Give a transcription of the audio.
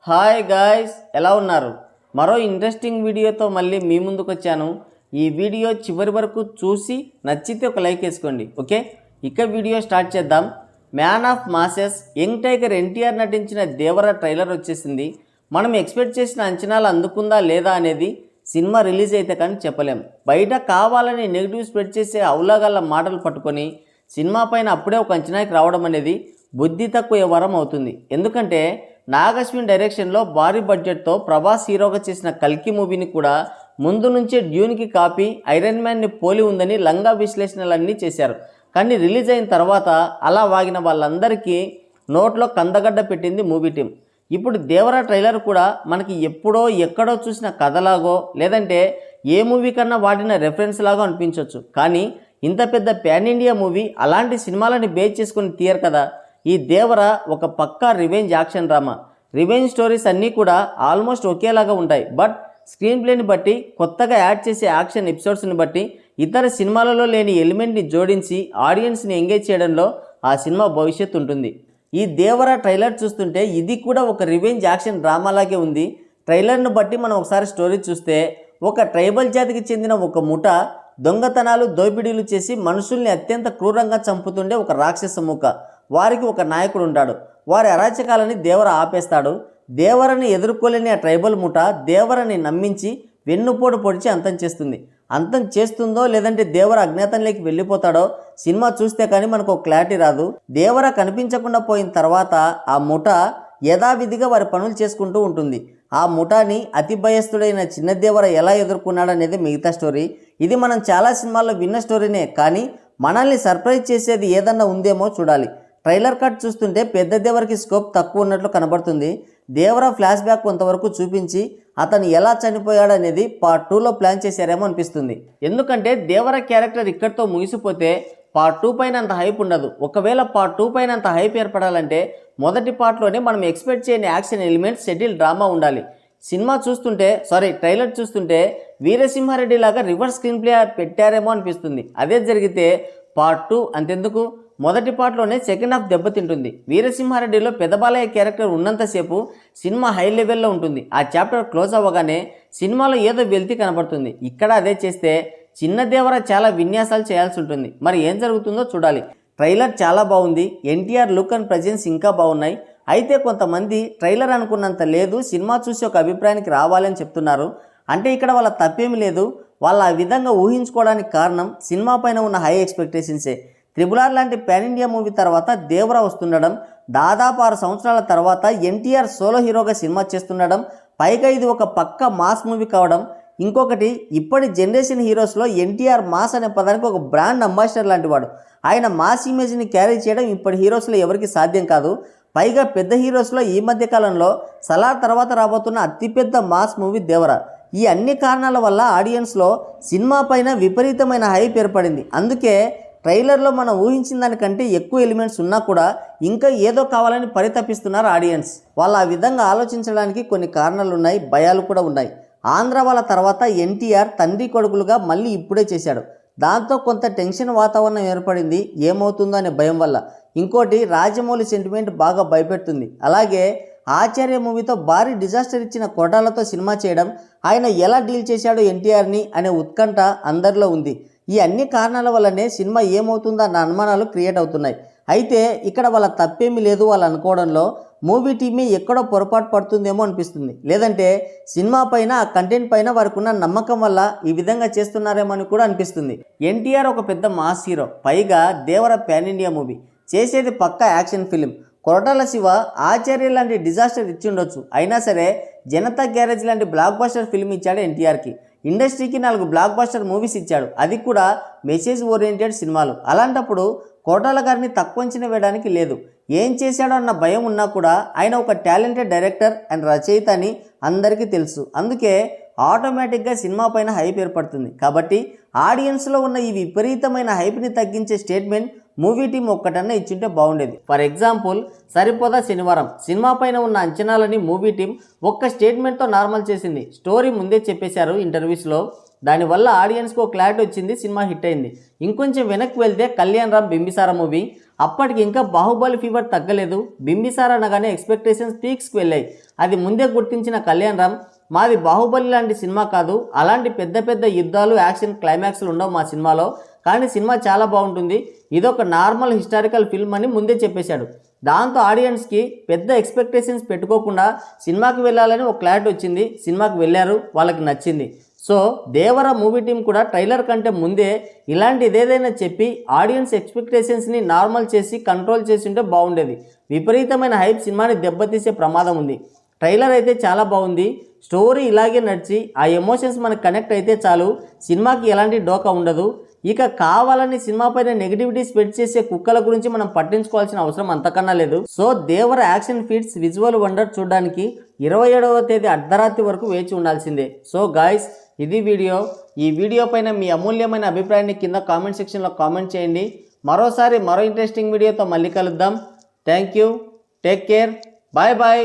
Hi guys, ఎలా ఉన్నారు? మరో ఇంట్రెస్టింగ్ వీడియోతో మళ్ళీ మీ ముందుకు వచ్చాను. ఈ వీడియో చివరి వరకు చూసి నచ్చితే ఒక లైక్ వేసుకోండి. ఓకే, ఇక వీడియో స్టార్ట్ చేద్దాం. Man of masses young tiger NTR నటించిన దేవర ట్రైలర్ వచ్చేసింది. మనం ఎక్స్పెక్ట్ చేసిన అంచనాలు అందుకుందా లేదా అనేది సినిమా రిలీజ్ అయితే కానీ చెప్పలేం. బయట కావాలని నెగిటివ్ స్ప్రెడ్ చేసే అవులాగల్ల మాటలు పట్టుకొని సినిమా పైన అప్పుడే ఒక అంచనాకి రావడం అనేది బుద్ధి తక్కువ వరం అవుతుంది. ఎందుకంటే నాగశ్విన్ డైరెక్షన్లో భారీ బడ్జెట్తో ప్రభాస్ హీరోగా చేసిన కల్కి మూవీని కూడా ముందు నుంచే డ్యూన్కి కాపీ, ఐరన్ మ్యాన్ని పోలి ఉందని లంగా విశ్లేషణలన్నీ చేశారు. కానీ రిలీజ్ అయిన తర్వాత అలా వాగిన వాళ్ళందరికీ నోట్లో కందగడ్డ పెట్టింది మూవీ టీం. ఇప్పుడు దేవరా ట్రైలర్ కూడా మనకి ఎప్పుడో ఎక్కడో చూసిన కథలాగో లేదంటే ఏ మూవీ కన్నా వాడిన రెఫరెన్స్ లాగో అనిపించవచ్చు. కానీ ఇంత పెద్ద ప్యాన్ ఇండియా మూవీ అలాంటి సినిమాలని బేస్ చేసుకుని తీయరు కదా. ఈ దేవర ఒక పక్కా revenge action drama. Revenge stories అన్నీ కూడా ఆల్మోస్ట్ ఒకేలాగా ఉంటాయి. బట్ స్క్రీన్ ప్లేని బట్టి, కొత్తగా యాడ్ చేసే యాక్షన్ ఎపిసోడ్స్ని బట్టి, ఇతర సినిమాలలో లేని ఎలిమెంట్ని జోడించి ఆడియన్స్ని ఎంగేజ్ చేయడంలో ఆ సినిమా భవిష్యత్తు ఉంటుంది. ఈ దేవర ట్రైలర్ చూస్తుంటే ఇది కూడా ఒక రివెంజ్ యాక్షన్ డ్రామాలాగే ఉంది. ట్రైలర్ను బట్టి మనం ఒకసారి స్టోరీ చూస్తే, ఒక ట్రైబల్ జాతికి చెందిన ఒక ముఠ దొంగతనాలు, దోపిడీలు చేసి మనుషుల్ని అత్యంత క్రూరంగా చంపుతుండే ఒక రాక్షస మూక. వారికి ఒక నాయకుడు ఉంటాడు. వారి అరాచకాలని దేవర ఆపేస్తాడు. దేవరని ఎదుర్కోలేని ఆ ట్రైబల్ ముఠ దేవరని నమ్మించి వెన్నుపోటు పొడిచి అంతం చేస్తుంది. అంతం చేస్తుందో లేదంటే దేవర అజ్ఞాతంలోకి వెళ్ళిపోతాడో సినిమా చూస్తే కానీ మనకు ఒక క్లారిటీ రాదు. దేవర కనిపించకుండా పోయిన తర్వాత ఆ ముఠ యథావిధిగా వారి పనులు చేసుకుంటూ ఉంటుంది. ఆ ముఠాని అతి భయస్థుడైన చిన్న దేవర ఎలా ఎదుర్కొన్నాడనేది మిగతా స్టోరీ. ఇది మనం చాలా సినిమాల్లో విన్న స్టోరీనే, కానీ మనల్ని సర్ప్రైజ్ చేసేది ఏదన్నా ఉందేమో చూడాలి. ట్రైలర్ కట్ చూస్తుంటే పెద్ద దేవరకి స్కోప్ తక్కువ ఉన్నట్లు కనబడుతుంది. దేవర ఫ్లాష్ బ్యాక్ కొంతవరకు చూపించి అతను ఎలా చనిపోయాడనేది పార్ట్ 2లో ప్లాన్ చేశారేమో అనిపిస్తుంది. ఎందుకంటే దేవర క్యారెక్టర్ ఇక్కడితో ముగిసిపోతే పార్ట్ 2 పైన అంత హైప్ ఉండదు. ఒకవేళ పార్ట్ 2 పైన అంత హైప్ ఏర్పడాలంటే మొదటి పార్ట్లోనే మనం ఎక్స్పెక్ట్ చేయని యాక్షన్ ఎలిమెంట్స్, షెడ్యూల్, డ్రామా ఉండాలి. సినిమా చూస్తుంటే ట్రైలర్ చూస్తుంటే వీరసింహారెడ్డి లాగా రివర్స్ స్క్రీన్ ప్లే పెట్టారేమో అనిపిస్తుంది. అదే జరిగితే పార్ట్ 2 అంతెందుకు, మొదటి పార్ట్లోనే సెకండ్ హాఫ్ దెబ్బతింటుంది. వీరసింహారెడ్డిలో పెదబాలయ్య క్యారెక్టర్ ఉన్నంతసేపు సినిమా హై లెవెల్లో ఉంటుంది. ఆ చాప్టర్ క్లోజ్ అవ్వగానే సినిమాలో ఏదో వెల్తి కనబడుతుంది. ఇక్కడ అదే చేస్తే చిన్న దేవర చాలా విన్యాసాలు చేయాల్సి ఉంటుంది. మరి ఏం జరుగుతుందో చూడాలి. ట్రైలర్ చాలా బాగుంది. ఎన్టీఆర్ లుక్ అండ్ ప్రజెన్స్ ఇంకా బాగున్నాయి. అయితే కొంతమంది ట్రైలర్ అనుకున్నంత లేదు, సినిమా చూసి ఒక అభిప్రాయానికి రావాలని చెప్తున్నారు. అంటే ఇక్కడ వాళ్ళ తప్పేమీ లేదు. వాళ్ళ ఆ విధంగా ఊహించుకోవడానికి కారణం సినిమా పైన ఉన్న హై ఎక్స్పెక్టేషన్సే. RRR లాంటి పాన్ ఇండియా మూవీ తర్వాత దేవర వస్తుండడం, దాదాపు 6 సంవత్సరాల తర్వాత ఎన్టీఆర్ సోలో హీరోగా సినిమా చేస్తుండడం, పైగా ఇది ఒక పక్క మాస్ మూవీ కావడం, ఇంకొకటి ఇప్పటి జనరేషన్ హీరోస్లో ఎన్టీఆర్ మాస్ అనే పదానికి ఒక బ్రాండ్ అంబాసిడర్ లాంటి వాడు. ఆయన మాస్ ఇమేజ్ని క్యారీ చేయడం ఇప్పటి హీరోస్లో ఎవరికి సాధ్యం కాదు. పైగా పెద్ద హీరోస్లో ఈ మధ్య కాలంలో సలార్ తర్వాత రాబోతున్న అతిపెద్ద మాస్ మూవీ దేవర. ఈ అన్ని కారణాల వల్ల ఆడియన్స్లో సినిమా పైన విపరీతమైన హైప్ ఏర్పడింది. అందుకే ట్రైలర్లో మనం ఊహించిన దానికంటే ఎక్కువ ఎలిమెంట్స్ ఉన్నా కూడా ఇంకా ఏదో కావాలని పరితపిస్తున్నారు ఆడియన్స్. వాళ్ళు ఆ విధంగా ఆలోచించడానికి కొన్ని కారణాలు ఉన్నాయి, భయాలు కూడా ఉన్నాయి. ఆంధ్ర వాళ్ళ తర్వాత ఎన్టీఆర్ తండ్రి కొడుకులుగా మళ్ళీ ఇప్పుడే చేశాడు. దాంతో కొంత టెన్షన్ వాతావరణం ఏర్పడింది, ఏమవుతుందో అనే భయం వల్ల. ఇంకోటి రాజమౌళి సెంటిమెంట్ బాగా భయపెడుతుంది. అలాగే ఆచార్య మూవీతో భారీ డిజాస్టర్ ఇచ్చిన కొటాలతో సినిమా చేయడం, ఆయన ఎలా డీల్ చేశాడో ఎన్టీఆర్ని అనే ఉత్కంఠ అందరిలో ఉంది. ఈ అన్ని కారణాల వల్లనే సినిమా ఏమవుతుందో అన్న అనుమానాలు క్రియేట్ అవుతున్నాయి. అయితే ఇక్కడ వాళ్ళ తప్పేమీ లేదు వాళ్ళు అనుకోవడంలో. మూవీ టీమే ఎక్కడో పొరపాటు పడుతుందేమో అనిపిస్తుంది. లేదంటే సినిమా పైన, ఆ కంటెంట్ పైన వారికి ఉన్న నమ్మకం వల్ల ఈ విధంగా చేస్తున్నారేమో అని కూడా అనిపిస్తుంది. ఎన్టీఆర్ ఒక పెద్ద మాస్ హీరో, పైగా దేవర పాన్ ఇండియా మూవీ, చేసేది పక్కా యాక్షన్ ఫిలిం. కొరటాల శివ ఆచార్య లాంటి డిజాస్టర్ ఇచ్చిండొచ్చు, అయినా సరే జనతా గ్యారేజ్ లాంటి బ్లాక్ బస్టర్ ఫిల్మ్ ఇచ్చాడు ఎన్టీఆర్కి. ఇండస్ట్రీకి 4 బ్లాక్ బస్టర్ మూవీస్ ఇచ్చాడు, అది కూడా మెసేజ్ ఓరియంటెడ్ సినిమాలు. అలాంటప్పుడు కొరటాల గారిని తక్కువ అంచనా వేయడానికి లేదు. ఏం చేశాడో అన్న భయం ఉన్నా కూడా ఆయన ఒక టాలెంటెడ్ డైరెక్టర్ అండ్ రచయిత అని అందరికీ తెలుసు. అందుకే ఆటోమేటిక్గా సినిమా పైన హైప్ ఏర్పడుతుంది. కాబట్టి ఆడియన్స్లో ఉన్న ఈ విపరీతమైన హైప్ని తగ్గించే స్టేట్మెంట్ మూవీ టీం ఒక్కటన్నా ఇచ్చుంటే బాగుండేది. ఫర్ ఎగ్జాంపుల్, సరిపోదా శనివారం సినిమా పైన ఉన్న అంచనాలని మూవీ టీం ఒక్క స్టేట్మెంట్తో నార్మల్ చేసింది. స్టోరీ ముందే చెప్పేశారు ఇంటర్వ్యూస్లో. దానివల్ల ఆడియన్స్కి ఒక క్లారిటీ వచ్చింది, సినిమా హిట్ అయింది. ఇంకొంచెం వెనక్కి వెళ్తే కళ్యాణ్ రామ్ బింబిసారా మూవీ, అప్పటికి ఇంకా బాహుబలి ఫీవర్ తగ్గలేదు. బింబిసారా అనగానే ఎక్స్పెక్టేషన్స్ పీక్స్కి వెళ్ళాయి. అది ముందే గుర్తించిన కళ్యాణ్ రామ్, మాది బాహుబలి లాంటి సినిమా కాదు, అలాంటి పెద్ద పెద్ద యుద్ధాలు యాక్షన్ క్లైమాక్స్లు ఉండవు మా సినిమాలో, కానీ సినిమా చాలా బాగుంటుంది, ఇదొక నార్మల్ హిస్టారికల్ ఫిల్మ్ అని ముందే చెప్పేశాడు. దాంతో ఆడియన్స్కి పెద్ద ఎక్స్పెక్టేషన్స్ పెట్టుకోకుండా సినిమాకి వెళ్ళాలని ఒక క్లారిటీ వచ్చింది. సినిమాకి వెళ్ళారు, వాళ్ళకి నచ్చింది. సో దేవర మూవీ టీం కూడా ట్రైలర్ కంటే ముందే ఇలాంటిది ఏదైనా చెప్పి ఆడియన్స్ ఎక్స్పెక్టేషన్స్ని నార్మల్ చేసి కంట్రోల్ చేసి ఉంటే బాగుండేది. విపరీతమైన హైప్ సినిమాని దెబ్బతీసే ప్రమాదం ఉంది. ట్రైలర్ అయితే చాలా బాగుంది, స్టోరీ ఇలాగే నడిచి ఆ ఎమోషన్స్ మనకు కనెక్ట్ అయితే చాలు, సినిమాకి ఎలాంటి డోకా ఉండదు. ఇక కావాలని సినిమా పైన నెగిటివిటీ స్ప్రెడ్ చేసే కుక్కల గురించి మనం పట్టించుకోవాల్సిన అవసరం అంతకన్నా లేదు. సో దేవర యాక్షన్ ఫీట్స్ విజువల్ వండర్ చూడడానికి 27వ తేదీ అర్ధరాత్రి వరకు వేచి ఉండాల్సిందే. సో గాయ్స్, ఇది వీడియో. ఈ వీడియో పైన మీ అమూల్యమైన అభిప్రాయాన్ని కింద కామెంట్ సెక్షన్లో కామెంట్ చేయండి. మరో ఇంట్రెస్టింగ్ వీడియోతో మళ్ళీ కలుద్దాం. Thank you, take care, bye bye.